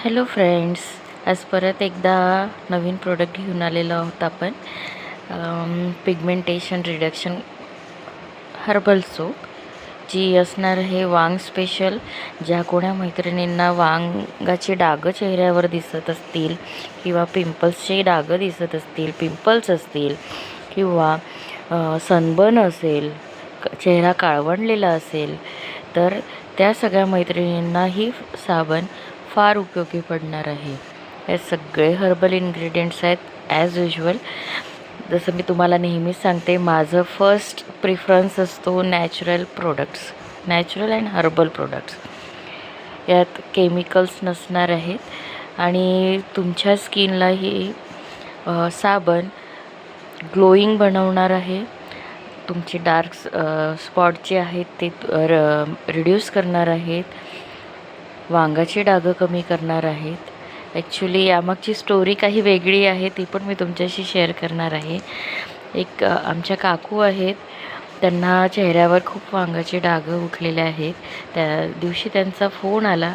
Hello friends, आज परत एकदा नवीन प्रोडक्ट घेऊन आलेलो आहोत आपण. पिगमेंटेशन रिडक्शन हर्बल सोप, जी असणार आहे वांग स्पेशल. ज्या कोणा मैत्रिणींना वांगाचे डाग चेहऱ्यावर दिसत असतील किंवा पिंपल्सचे डाग दिसत असतील, पिंपल्स असतील किंवा सनबर्न असेल, चेहरा काळवंडलेला असेल, तर त्या सगळ्या मैत्रिणींना ही साबण फार उपयोगी पडणार आहे. हे सगळे हर्बल इन्ग्रेडियंट्स आहेत ॲज युजल. जसं मी तुम्हाला नेहमीच सांगते, माझं फर्स्ट प्रिफरन्स असतो natural products, natural and herbal products. यात केमिकल्स नसणार आहेत आणि तुमच्या स्किनलाही साबण ग्लोईंग बनवणार आहे. तुमचे डार्क स्पॉट जे आहेत ते रिड्यूस करणार आहेत, वांगाचे डाग कमी करणार आहेत. ॲक्च्युली यामागची स्टोरी काही वेगळी आहे, ती पण मी तुमच्याशी शेअर करणार आहे. एक आमच्या काकू आहेत, त्यांना चेहऱ्यावर खूप वांगाचे डाग उठलेले आहेत. त्या दिवशी त्यांचा फोन आला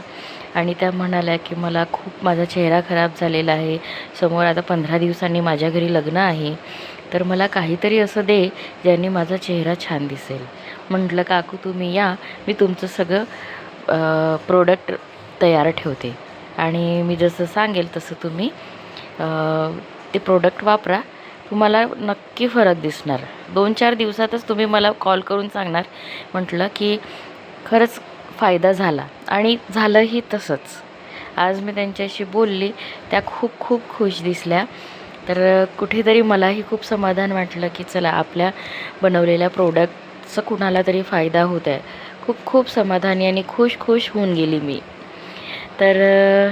आणि त्या म्हणाल्या की मला खूप माझा चेहरा खराब झालेला आहे, समोर आता 15 दिवसांनी माझ्या घरी लग्न आहे, तर मला काहीतरी असं दे ज्याने माझा चेहरा छान दिसेल. म्हटलं काकू तुम्ही या, मी तुमचं सगळं प्रोडक्ट तयार ठेवते आणि मी जसं सांगेल तसं तुम्ही ते प्रोडक्ट वापरा, तुम्हाला नक्की फरक दिसणार. 2-4 दिवसातच तुम्ही मला कॉल करून सांगणार. म्हटलं की खरंच फायदा झाला आणि झालंही तसंच. आज मी त्यांच्याशी बोलली, त्या खूप खूप खुश दिसल्या. तर कुठेतरी मलाही खूप समाधान वाटलं की चला, आपल्या बनवलेल्या प्रोडक्टचा कुणाला तरी फायदा होत आहे. खूप खूप समाधानी आणि खुश होऊन गेली मी. तर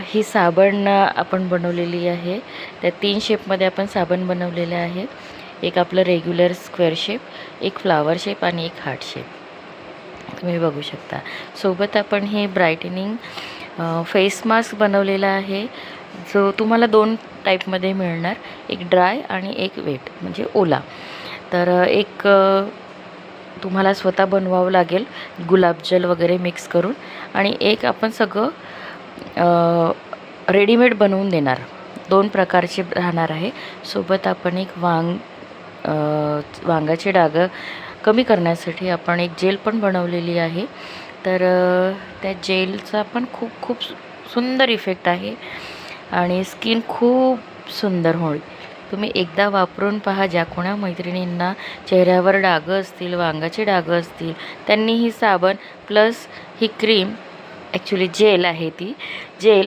ही साबण आपण बनवलेली आहे. त्या 3 शेपमध्ये आपण साबण बनवलेले आहे. एक आपलं रेग्युलर स्क्वेअर शेप, एक फ्लावर शेप आणि एक हार्ट शेप, तुम्ही बघू शकता. सोबत आपण हे ब्राईटनिंग फेस मास्क बनवलेला आहे, जो तुम्हाला 2 टाईपमध्ये मिळणार, एक ड्राय आणि एक वेट म्हणजे ओला. तर एक तुम्हाला स्वतः बनवावं लागेल गुलाबजल वगैरे मिक्स करून, आणि एक आपण सगळं रेडीमेड बनवून देणार. 2 प्रकारचे राहणार आहे. सोबत आपण एक वांगाचे डाग कमी करण्यासाठी आपण एक जेल पण बनवलेली आहे. तर त्या जेलचा पण खूप सुंदर इफेक्ट आहे आणि स्किन खूप सुंदर होईल. तुम्ही एकदा वापरून पहा. ज्या कोणा मैत्रिणींना चेहऱ्यावर डाग असतील, वांगाचे डाग असतील, त्यांनी ही साबण प्लस ही क्रीम, ॲक्च्युली जेल आहे ती जेल